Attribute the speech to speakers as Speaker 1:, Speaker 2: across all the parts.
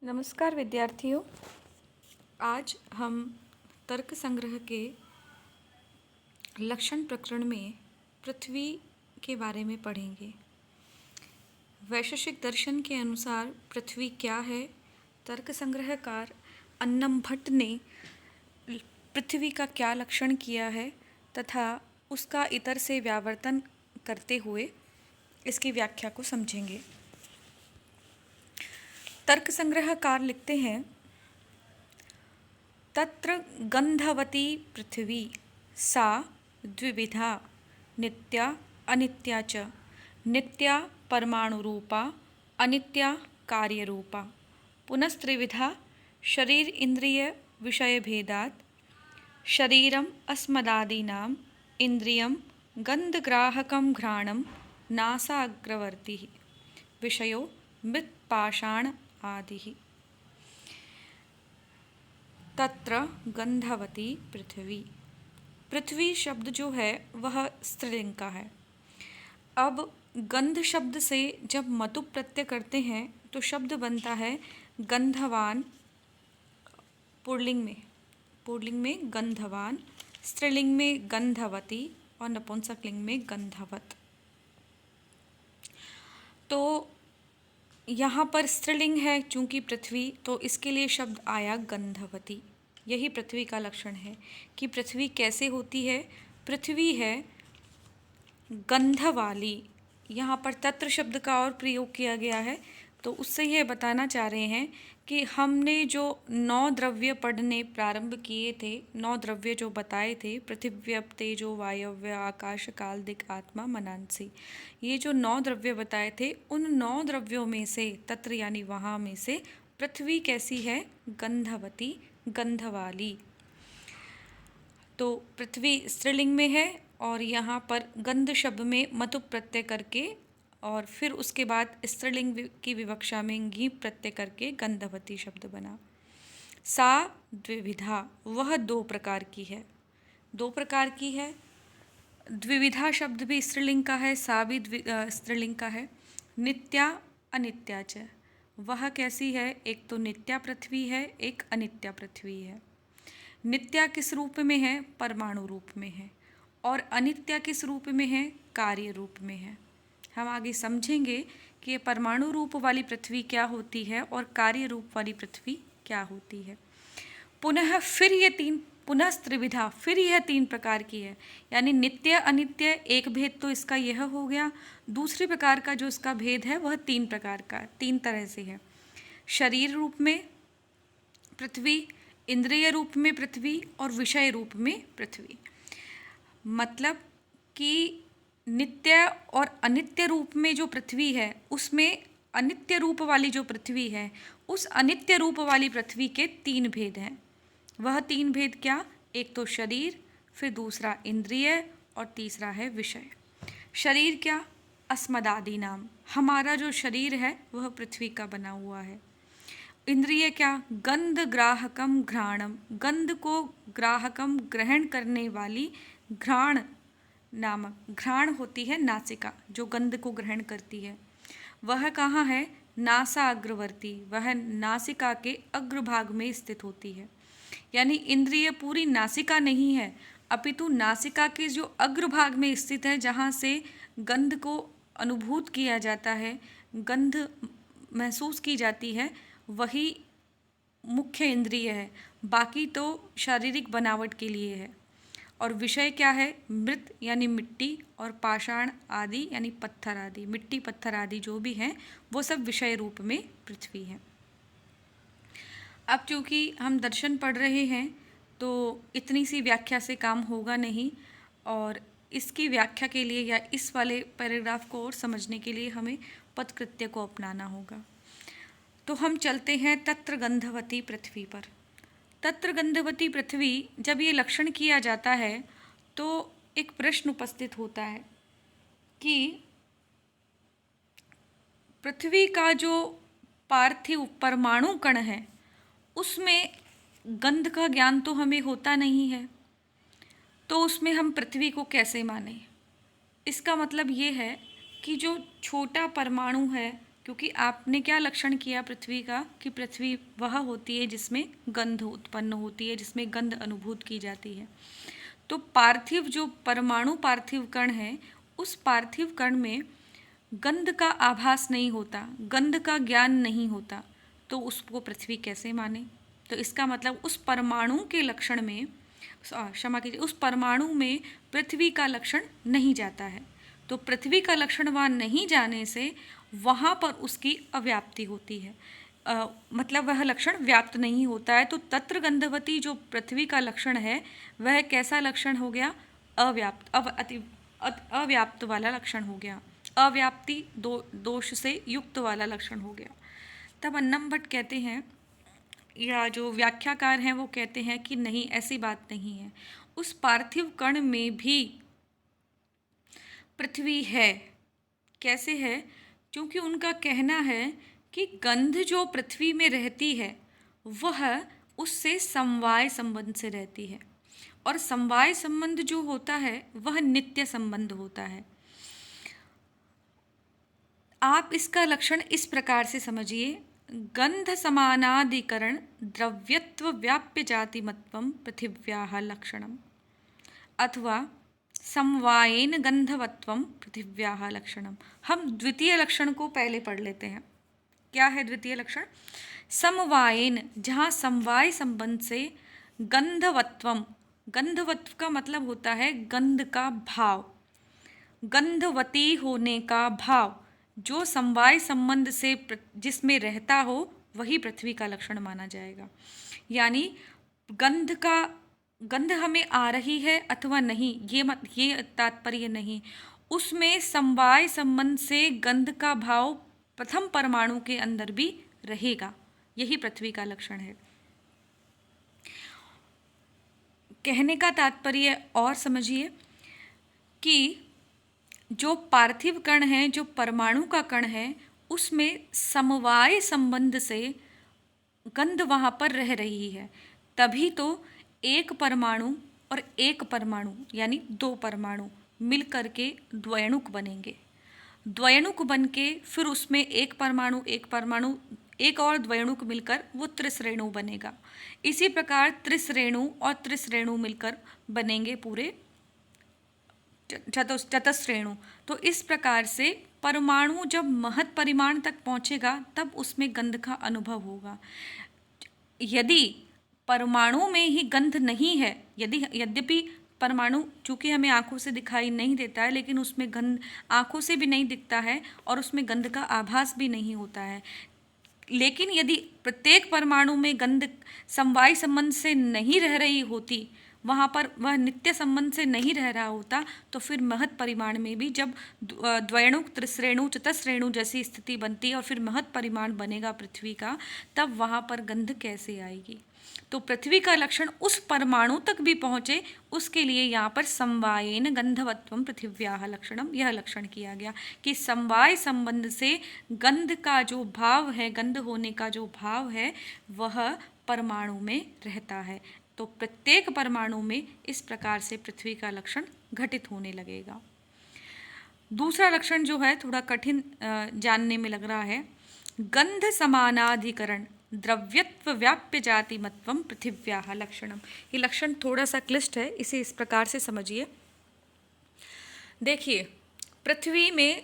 Speaker 1: नमस्कार विद्यार्थियों। आज हम तर्क संग्रह के लक्षण प्रकरण में पृथ्वी के बारे में पढ़ेंगे। वैशेषिक दर्शन के अनुसार पृथ्वी क्या है? तर्क संग्रहकार अन्नम भट्ट ने पृथ्वी का क्या लक्षण किया है तथा उसका इतर से व्यावर्तन करते हुए इसकी व्याख्या को समझेंगे। तर्क संग्रहकार लिखते हैं, तत्र गंधवती पृथ्वी सा द्विविधा नित्या अनित्या च। नित्या परमाणुरूपा, अनित्या कार्यरूपा। पुनस्त्रिविधा शरीर इंद्रिय विषय भेदात् शरीरम अस्मदादीनाम इंद्रियम गंधग्राहकम घ्राणम नासाग्रवर्ती विषयो मृत्पाषाण आदि। तत्र गंधवती पृथ्वी। पृथ्वी शब्द जो है वह स्त्रीलिंग का है। अब गंध शब्द से जब मतु प्रत्यय करते हैं तो शब्द बनता है गंधवान। पुल्लिंग में गंधवान, स्त्रीलिंग में गंधवती और नपुंसकलिंग में गंधवत। तो यहाँ पर स्त्रीलिंग है चूंकि पृथ्वी, तो इसके लिए शब्द आया गंधवती। यही पृथ्वी का लक्षण है कि पृथ्वी कैसे होती है। पृथ्वी है गंध वाली। यहाँ पर तत्र शब्द का और प्रयोग किया गया है, तो उससे यह बताना चाह रहे हैं कि हमने जो 9 द्रव्य पढ़ने प्रारंभ किए थे, 9 द्रव्य जो बताए थे, पृथिव्यप तेजो वायव्य आकाश काल दिक् आत्मा मनांसी, ये जो 9 द्रव्य बताए थे, उन 9 द्रव्यों में से तत्र यानी वहाँ में से पृथ्वी कैसी है? गंधवती, गंधवाली। तो पृथ्वी स्त्रीलिंग में है और यहाँ पर गंध शब्द में मतु प्रत्यय करके और फिर उसके बाद स्त्रीलिंग की विवक्षा में घी प्रत्यय करके गंधवती शब्द बना। सा द्विविधा, वह 2 प्रकार की है। 2 प्रकार की है। द्विविधा शब्द भी स्त्रीलिंग का है, सा भी स्त्रीलिंग का है। नित्या अनित्या च, वह कैसी है? एक तो नित्या पृथ्वी है, एक अनित्या पृथ्वी है। नित्या किस रूप में है? परमाणु रूप में है। और अनित्या किस रूप में है? कार्य रूप में है। हम आगे समझेंगे कि ये परमाणु रूप वाली पृथ्वी क्या होती है और कार्य रूप वाली पृथ्वी क्या होती है। पुनः त्रिविधा, फिर यह 3 प्रकार की है। यानी नित्य अनित्य एक भेद तो इसका यह हो गया, दूसरे प्रकार का जो इसका भेद है वह 3 प्रकार का, 3 तरह से है। शरीर रूप में पृथ्वी, इंद्रिय रूप में पृथ्वी और विषय रूप में पृथ्वी। मतलब कि नित्य और अनित्य रूप में जो पृथ्वी है उसमें अनित्य रूप वाली जो पृथ्वी है, उस अनित्य रूप वाली पृथ्वी के 3 भेद हैं। वह 3 भेद क्या? एक तो शरीर, फिर दूसरा इंद्रिय और तीसरा है विषय। शरीर क्या? अस्मदादि नाम, हमारा जो शरीर है वह पृथ्वी का बना हुआ है। इंद्रिय क्या? गंध ग्राहकम घ्राणम, गंध को ग्राहकम ग्रहण करने वाली घ्राण नामक, घ्राण होती है नासिका जो गंध को ग्रहण करती है। वह कहाँ है? नासा अग्रवर्ती, वह नासिका के अग्रभाग में स्थित होती है। यानी इंद्रिय पूरी नासिका नहीं है, अपितु नासिका के जो अग्रभाग में स्थित है, जहाँ से गंध को अनुभूत किया जाता है, गंध महसूस की जाती है, वही मुख्य इंद्रिय है। बाकी तो शारीरिक बनावट के लिए है। और विषय क्या है? मृत यानी मिट्टी और पाषाण आदि यानी पत्थर आदि, मिट्टी पत्थर आदि जो भी हैं वो सब विषय रूप में पृथ्वी है। अब चूँकि हम दर्शन पढ़ रहे हैं तो इतनी सी व्याख्या से काम होगा नहीं, और इसकी व्याख्या के लिए या इस वाले पैराग्राफ को और समझने के लिए हमें पदकृत्य को अपनाना होगा। तो हम चलते हैं तत्र गंधवती पृथ्वी पर। तत्र गंधवती पृथ्वी जब ये लक्षण किया जाता है तो एक प्रश्न उपस्थित होता है कि पृथ्वी का जो पार्थिव परमाणु कण है उसमें गंध का ज्ञान तो हमें होता नहीं है, तो उसमें हम पृथ्वी को कैसे मानें? इसका मतलब ये है कि जो छोटा परमाणु है क्योंकि आपने क्या लक्षण किया पृथ्वी का कि पृथ्वी वह होती है जिसमें गंध उत्पन्न होती है, जिसमें गंध अनुभूत की जाती है। तो पार्थिव जो परमाणु पार्थिव कण है, उस पार्थिव कण में गंध का आभास नहीं होता, गंध का ज्ञान नहीं होता, तो उसको पृथ्वी कैसे माने? तो इसका मतलब उस परमाणु के लक्षण में, क्षमा कीजिए, उस परमाणु में पृथ्वी का लक्षण नहीं जाता है। तो पृथ्वी का लक्षण वहाँ नहीं जाने से वहाँ पर उसकी अव्याप्ति होती है, मतलब वह लक्षण व्याप्त नहीं होता है। तो तत्र गंधवती जो पृथ्वी का लक्षण है वह कैसा लक्षण हो गया? अव्याप्त वाला लक्षण हो गया, अव्याप्ति दोष से युक्त वाला लक्षण हो गया। तब अन्नम भट्ट कहते हैं, या जो व्याख्याकार हैं वो कहते हैं कि नहीं, ऐसी बात नहीं है, उस पार्थिव कण में भी पृथ्वी है। कैसे है? क्योंकि उनका कहना है कि गंध जो पृथ्वी में रहती है वह उससे समवाय संबंध से रहती है, और समवाय संबंध जो होता है वह नित्य संबंध होता है। आप इसका लक्षण इस प्रकार से समझिए, गंध समानाधिकरण द्रव्यत्व व्याप्य जातिमत्वं पृथिव्याः लक्षणम्, अथवा समवायेन गंधवत्वं पृथिव्याः लक्षणम्। हम द्वितीय लक्षण को पहले पढ़ लेते हैं। क्या है द्वितीय लक्षण? समवायेन, जहाँ समवाय संबंध से, गंधवत्वम, गंधवत्व का मतलब होता है गंध का भाव, गंधवती होने का भाव, जो समवाय संबंध से जिसमें रहता हो वही पृथ्वी का लक्षण माना जाएगा। यानी गंध हमें आ रही है अथवा नहीं, ये तात्पर्य नहीं, उसमें समवाय संबंध से गंध का भाव प्रथम परमाणु के अंदर भी रहेगा, यही पृथ्वी का लक्षण है। कहने का तात्पर्य और समझिए कि जो पार्थिव कण है, जो परमाणु का कण है, उसमें समवाय संबंध से गंध वहाँ पर रह रही है, तभी तो एक परमाणु और एक परमाणु यानी दो परमाणु मिलकर के द्वयणुक बनेंगे। द्वयणुक बन के फिर उसमें एक परमाणु एक और द्वयणुक मिलकर वो त्रिश्रेणु बनेगा। इसी प्रकार त्रिश्रेणु और त्रिश्रेणु मिलकर बनेंगे पूरे चतुश्रेणु। तो इस प्रकार से परमाणु जब महत् परिमाण तक पहुँचेगा तब उसमें गंध का अनुभव होगा। यदि परमाणु में ही गंध नहीं है, यद्यपि परमाणु चूँकि हमें आँखों से दिखाई नहीं देता है, लेकिन उसमें गंध आँखों से भी नहीं दिखता है और उसमें गंध का आभास भी नहीं होता है, लेकिन यदि प्रत्येक परमाणु में गंध समवाय संबंध से नहीं रह रही होती, वहाँ पर वह नित्य संबंध से नहीं रह रहा होता, तो फिर महत् परिमाण में भी जब द्वयणुक त्रिश्रेणु चतुश्रेणु जैसी स्थिति बनती है और फिर महत् परिमाण बनेगा पृथ्वी का, तब वहाँ पर गंध कैसे आएगी? तो पृथ्वी का लक्षण उस परमाणु तक भी पहुँचे, उसके लिए यहाँ पर समवायेन गंधवत्वं पृथिव्याः लक्षणम, यह लक्षण किया गया कि समवाय संबंध से गंध का जो भाव है, गंध होने का जो भाव है, वह परमाणु में रहता है। तो प्रत्येक परमाणु में इस प्रकार से पृथ्वी का लक्षण घटित होने लगेगा। दूसरा लक्षण जो है थोड़ा कठिन जानने में लग रहा है, गंध समानाधिकरण द्रव्यत्व व्याप्य जातिमत्वं पृथिव्याः लक्षणम। ये लक्षण थोड़ा सा क्लिष्ट है, इसे इस प्रकार से समझिए। देखिए, पृथ्वी में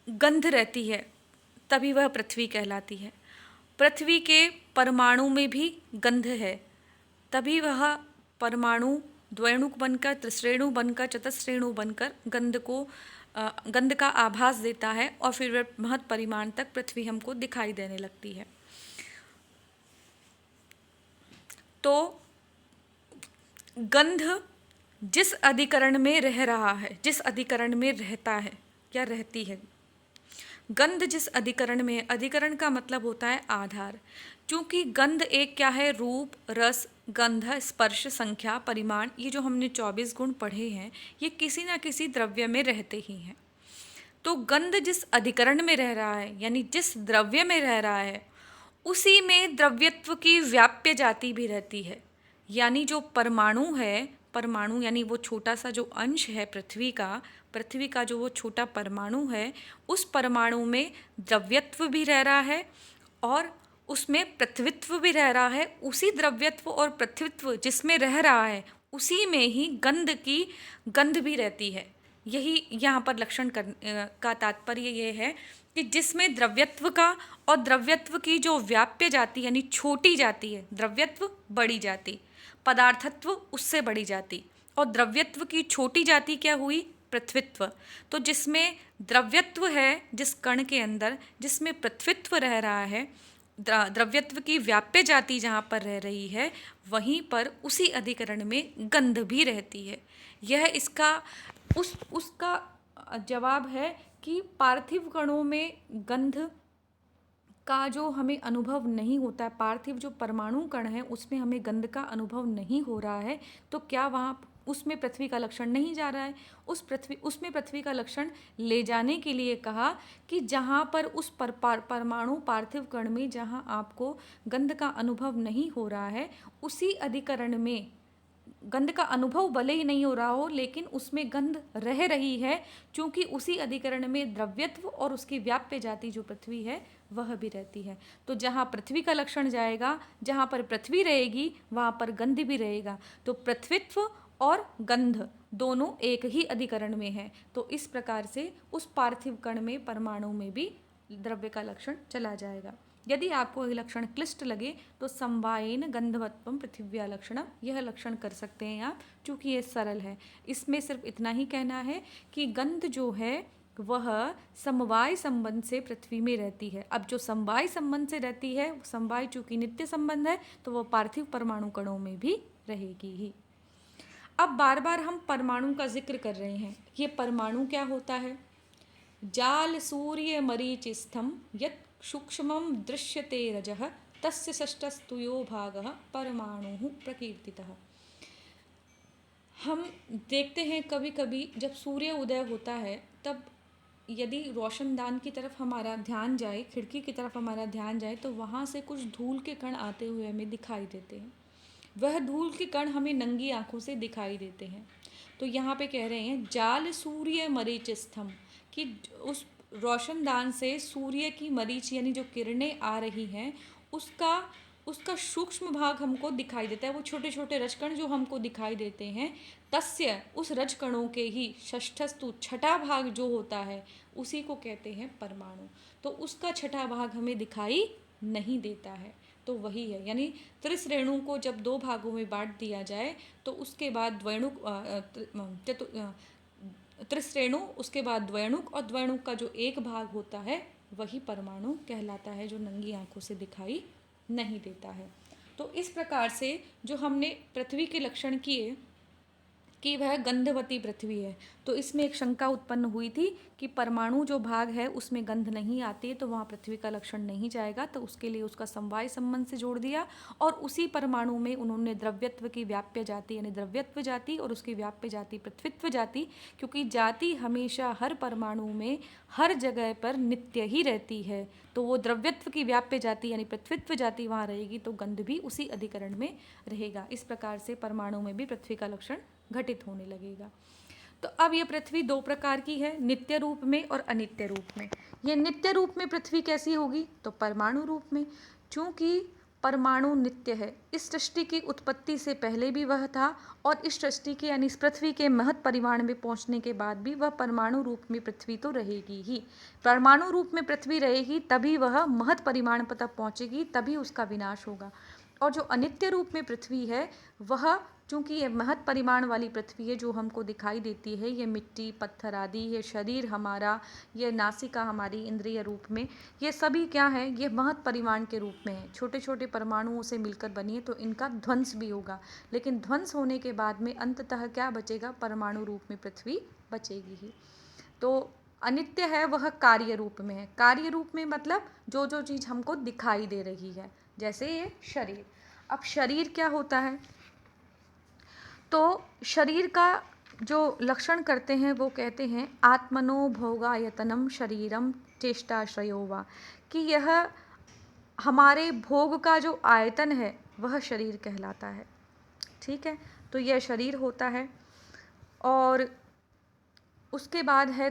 Speaker 1: गंध रहती है तभी वह पृथ्वी कहलाती है। पृथ्वी के परमाणु में भी गंध है, तभी वह परमाणु द्वयणुक बनकर त्रिश्रेणु बनकर चतुश्रेणु बनकर गंध का आभास देता है और फिर वह महत् परिमाण तक पृथ्वी हमको दिखाई देने लगती है। तो गंध जिस अधिकरण में रह रहा है, जिस अधिकरण में रहता है या रहती है, गंध जिस अधिकरण में, अधिकरण का मतलब होता है आधार। क्योंकि गंध एक क्या है? रूप, रस, गंध, स्पर्श, संख्या, परिमाण, ये जो हमने 24 गुण पढ़े हैं, ये किसी न किसी द्रव्य में रहते ही हैं। तो गंध जिस अधिकरण में रह रहा है, यानी जिस द्रव्य में रह रहा है, उसी में द्रव्यत्व की व्याप्य जाति भी रहती है। यानी जो परमाणु है, परमाणु यानी वो छोटा सा जो अंश है पृथ्वी का, पृथ्वी का जो वो छोटा परमाणु है, उस परमाणु में द्रव्यत्व भी रह रहा है और उसमें पृथ्वीत्व भी रह रहा है। उसी द्रव्यत्व और पृथ्वीत्व जिसमें रह रहा है, उसी में ही गंध भी रहती है। यही यहाँ पर लक्षण का तात्पर्य ये है कि जिसमें द्रव्यत्व का और द्रव्यत्व की जो व्याप्य जाति यानी छोटी जाति है, द्रव्यत्व बड़ी जाति, पदार्थत्व उससे बड़ी जाति, और द्रव्यत्व की छोटी जाति क्या हुई, पृथ्वीत्व। तो जिसमें द्रव्यत्व है, जिस कण के अंदर जिसमें पृथ्वीत्व रह रहा है, द्रव्यत्व की व्याप्य जाति जहाँ पर रह रही है, वहीं पर उसी अधिकरण में गंध भी रहती है। यह इसका उसका जवाब है कि पार्थिव कणों में गंध का जो हमें अनुभव नहीं होता है, पार्थिव जो परमाणु कण है उसमें हमें गंध का अनुभव नहीं हो रहा है, तो क्या वहाँ उसमें पृथ्वी का लक्षण नहीं जा रहा है? उसमें पृथ्वी का लक्षण ले जाने के लिए कहा कि जहाँ पर उस परमाणु पार्थिव कण में जहाँ आपको गंध का अनुभव नहीं हो रहा है, उसी अधिकरण में गंध का अनुभव भले ही नहीं हो रहा हो, लेकिन उसमें गंध रह रही है, क्योंकि उसी अधिकरण में द्रव्यत्व और उसकी व्याप्य जाति जो पृथ्वी है वह भी रहती है। तो जहाँ पृथ्वी का लक्षण जाएगा, जहाँ पर पृथ्वी रहेगी वहाँ पर गंध भी रहेगा। तो पृथ्वीत्व और गंध दोनों एक ही अधिकरण में है। तो इस प्रकार से उस पार्थिव कण में परमाणु में भी द्रव्य का लक्षण चला जाएगा। यदि आपको यह लक्षण क्लिष्ट लगे तो समवायेन गंधवत्वम पृथिव्या लक्षणम, यह लक्षण कर सकते हैं आप, चूँकि ये सरल है। इसमें सिर्फ इतना ही कहना है कि गंध जो है वह समवाय संबंध से पृथ्वी में रहती है। अब जो समवाय संबंध से रहती है, समवाय चूँकि नित्य संबंध है, तो वह पार्थिव परमाणु कणों में भी रहेगी ही। अब बार बार हम परमाणु का जिक्र कर रहे हैं। ये परमाणु क्या होता है? जाल सूर्य मरीचिस्थम यत् सूक्ष्मं दृश्यते रजः तस्य षष्ठस्तुयो भागः परमाणु प्रकीर्तितः। हम देखते हैं कभी कभी जब सूर्य उदय होता है, तब यदि रोशनदान की तरफ हमारा ध्यान जाए, खिड़की की तरफ हमारा ध्यान जाए, तो वहाँ से कुछ धूल के कण आते हुए हमें दिखाई देते हैं। वह धूल के कण हमें नंगी आंखों से दिखाई देते हैं। तो यहाँ पे कह रहे हैं जाल सूर्य मरीचिस्थम, कि उस रोशनदान से सूर्य की मरीच यानी जो किरणें आ रही हैं, उसका सूक्ष्म भाग हमको दिखाई देता है। वो छोटे छोटे रजकण जो हमको दिखाई देते हैं, तस्य उस रजकणों के ही षष्ठस्तु छठा भाग जो होता है, उसी को कहते हैं परमाणु। तो उसका छठा भाग हमें दिखाई नहीं देता है, तो वही है। यानी त्रिश्रेणु को जब दो भागों में बांट दिया जाए, तो उसके बाद त्रिश्रेणु, उसके बाद द्वैणुक, और द्वैणुक का जो एक भाग होता है वही परमाणु कहलाता है, जो नंगी आंखों से दिखाई नहीं देता है। तो इस प्रकार से जो हमने पृथ्वी के लक्षण किए कि वह गंधवती पृथ्वी है, तो इसमें एक शंका उत्पन्न हुई थी कि परमाणु जो भाग है उसमें गंध नहीं आती है, तो वहाँ पृथ्वी का लक्षण नहीं जाएगा। तो उसके लिए उसका समवाय संबंध से जोड़ दिया, और उसी परमाणु में उन्होंने द्रव्यत्व की व्याप्य जाति यानी द्रव्यत्व जाति और उसकी व्याप्य जाति पृथ्वीत्व जाति, क्योंकि जाति हमेशा हर परमाणु में हर जगह पर नित्य ही रहती है, तो वो द्रव्यत्व की व्याप्य जाति यानी पृथ्वीत्व जाति वहाँ रहेगी, तो गंध भी उसी अधिकरण में रहेगा। इस प्रकार से परमाणु में भी पृथ्वी का लक्षण घटित होने लगेगा। तो अब यह पृथ्वी दो प्रकार की है, नित्य रूप में और अनित्य रूप में। ये नित्य रूप में पृथ्वी कैसी होगी? तो परमाणु रूप में। चूँकि परमाणु नित्य है, इस सृष्टि की उत्पत्ति से पहले भी वह था, और इस सृष्टि के यानी इस पृथ्वी के महत् परिमाण में पहुंचने के बाद भी वह परमाणु रूप में पृथ्वी तो रहेगी ही। परमाणु रूप में पृथ्वी रहेगी तभी वह महत् परिमाण पर तक पहुँचेगी, तभी उसका विनाश होगा। और जो अनित्य रूप में पृथ्वी है, वह चूँकि ये महत् परिमाण वाली पृथ्वी है जो हमको दिखाई देती है, ये मिट्टी पत्थर आदि, ये शरीर हमारा, ये नासिका हमारी इंद्रिय रूप में, ये सभी क्या है? ये महत् परिमाण के रूप में है, छोटे छोटे परमाणुओं से मिलकर बनी है, तो इनका ध्वंस भी होगा। लेकिन ध्वंस होने के बाद में अंततः क्या बचेगा? परमाणु रूप में पृथ्वी बचेगी ही। तो अनित्य है वह कार्य रूप में है। कार्य रूप में मतलब जो जो चीज़ हमको दिखाई दे रही है, जैसे ये शरीर। अब शरीर क्या होता है? तो शरीर का जो लक्षण करते हैं वो कहते हैं आत्मनो भोगायतनम शरीरम चेष्टाश्रयो वा, कि यह हमारे भोग का जो आयतन है वह शरीर कहलाता है। ठीक है, तो यह शरीर होता है, और उसके बाद है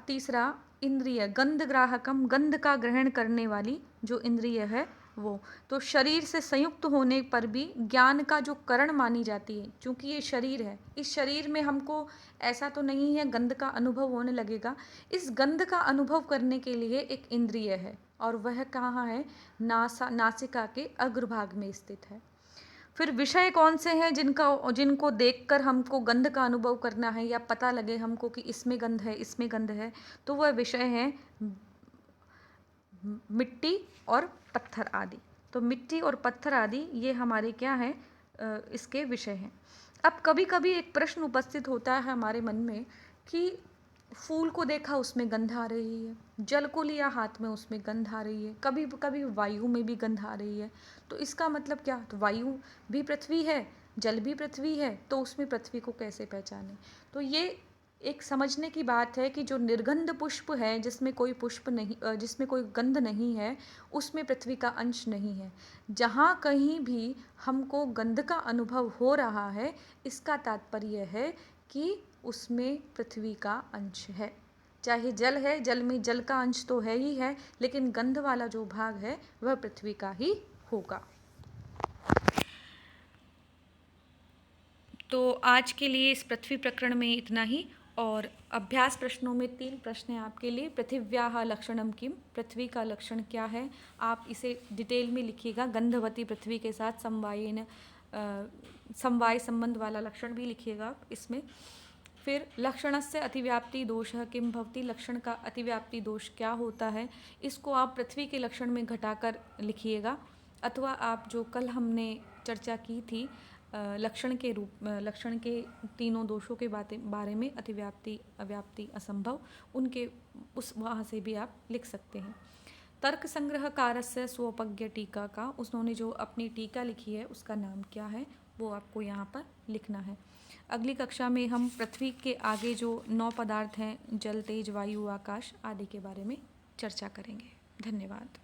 Speaker 1: तीसरा इंद्रिय, गंध ग्राहकम, गंध का ग्रहण करने वाली जो इंद्रिय है वो। तो शरीर से संयुक्त होने पर भी ज्ञान का जो करण मानी जाती है, क्योंकि ये शरीर है, इस शरीर में हमको ऐसा तो नहीं है गंध का अनुभव होने लगेगा। इस गंध का अनुभव करने के लिए एक इंद्रिय है, और वह कहाँ है? नासिका के अग्रभाग में स्थित है। फिर विषय कौन से हैं जिनको देखकर हमको गंध का अनुभव करना है, या पता लगे हमको कि इसमें गंध है, इसमें गंध है? तो वह विषय है मिट्टी और पत्थर आदि। तो मिट्टी और पत्थर आदि ये हमारे क्या हैं? इसके विषय हैं। अब कभी कभी एक प्रश्न उपस्थित होता है हमारे मन में कि फूल को देखा उसमें गंध आ रही है, जल को लिया हाथ में उसमें गंध आ रही है, कभी कभी वायु में भी गंध आ रही है। तो इसका मतलब क्या? तो वायु भी पृथ्वी है, जल भी पृथ्वी है, तो उसमें पृथ्वी को कैसे पहचाने? तो ये एक समझने की बात है कि जो निर्गंध पुष्प है, जिसमें कोई पुष्प नहीं, जिसमें कोई गंध नहीं है, उसमें पृथ्वी का अंश नहीं है। जहाँ कहीं भी हमको गंध का अनुभव हो रहा है, इसका तात्पर्य है कि उसमें पृथ्वी का अंश है। चाहे जल है, जल में जल का अंश तो है ही है, लेकिन गंध वाला जो भाग है वह पृथ्वी का ही होगा। तो आज के लिए इस पृथ्वी प्रकरण में इतना ही। और अभ्यास प्रश्नों में 3 प्रश्न हैं आपके लिए। पृथिव्याः लक्षणम किम, पृथ्वी का लक्षण क्या है? आप इसे डिटेल में लिखिएगा, गंधवती पृथ्वी के साथ समवाय संबंध वाला लक्षण भी लिखिएगा इसमें। फिर लक्षणस्य अतिव्याप्ति दोषः किम भवति, लक्षण का अतिव्याप्ति दोष क्या होता है? इसको आप पृथ्वी के लक्षण में घटाकर लिखिएगा, अथवा आप जो कल हमने चर्चा की थी लक्षण के तीनों दोषों के बारे में, अतिव्याप्ति, अव्याप्ति, असंभव, उनके वहाँ से भी आप लिख सकते हैं। तर्क संग्रहकारस्य स्वोपज्ञ टीका का, उन्होंने जो अपनी टीका लिखी है उसका नाम क्या है, वो आपको यहाँ पर लिखना है। अगली कक्षा में हम पृथ्वी के आगे जो 9 पदार्थ हैं, जल, तेज, वायु, आकाश आदि के बारे में चर्चा करेंगे। धन्यवाद।